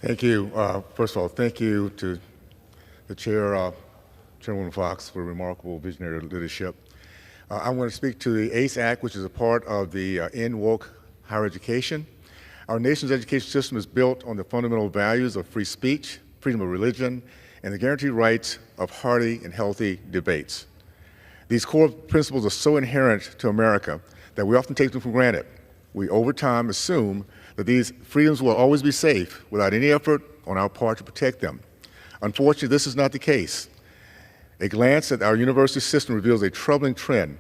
Thank you. First of all, thank you to the chair, Chairwoman Fox, for remarkable visionary leadership. I'm going to speak to the ACE Act, which is a part of the End Woke Higher Education. Our nation's education system is built on the fundamental values of free speech, freedom of religion, and the guaranteed rights of hearty and healthy debates. These core principles are so inherent to America that we often take them for granted. We, over time, assume that these freedoms will always be safe without any effort on our part to protect them. Unfortunately, this is not the case. A glance at our university system reveals a troubling trend: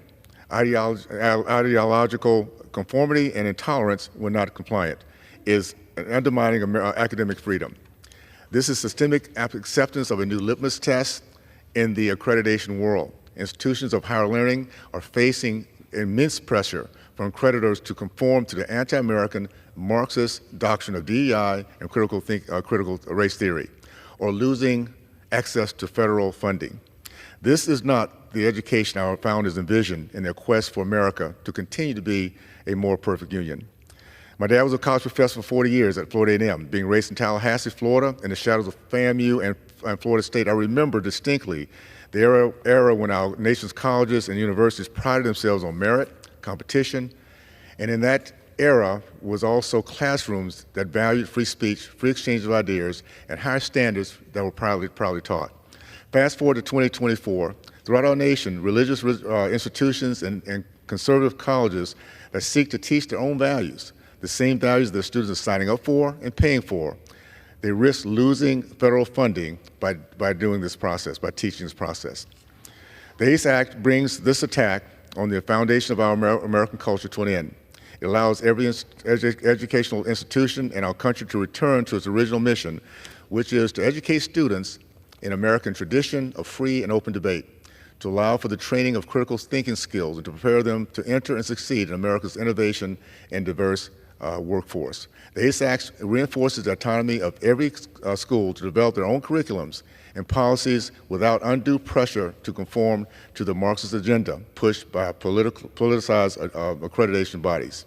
ideological conformity and intolerance, when not compliant, is undermining academic freedom. This is systemic acceptance of a new litmus test in the accreditation world. Institutions of higher learning are facing immense pressure from creditors to conform to the anti-American Marxist doctrine of DEI and critical race theory, or losing access to federal funding. This is not the education our founders envisioned in their quest for America to continue to be a more perfect union. My dad was a college professor for 40 years at Florida A&M. Being raised in Tallahassee, Florida, in the shadows of FAMU and Florida State, I remember distinctly the era when our nation's colleges and universities prided themselves on merit, competition, and in that era was also classrooms that valued free speech, free exchange of ideas, and higher standards that were proudly taught. Fast forward to 2024, throughout our nation, religious institutions and conservative colleges that seek to teach their own values, the same values that students are signing up for and paying for, they risk losing federal funding by doing this process, by teaching this process. The ACE Act brings this attack on the foundation of our American culture to an end. It allows every educational institution in our country to return to its original mission, which is to educate students in American tradition of free and open debate, to allow for the training of critical thinking skills and to prepare them to enter and succeed in America's innovation and diverse workforce. The ACE Act reinforces the autonomy of every school to develop their own curriculums and policies without undue pressure to conform to the Marxist agenda pushed by politicized accreditation bodies.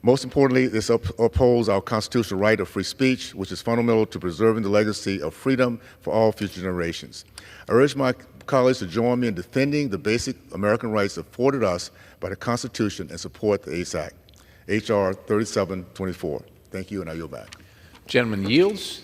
Most importantly, this upholds our constitutional right of free speech, which is fundamental to preserving the legacy of freedom for all future generations. I urge my colleagues to join me in defending the basic American rights afforded us by the Constitution and support the ACE Act. H.R. 3724. Thank you, and I yield back. Gentleman yields.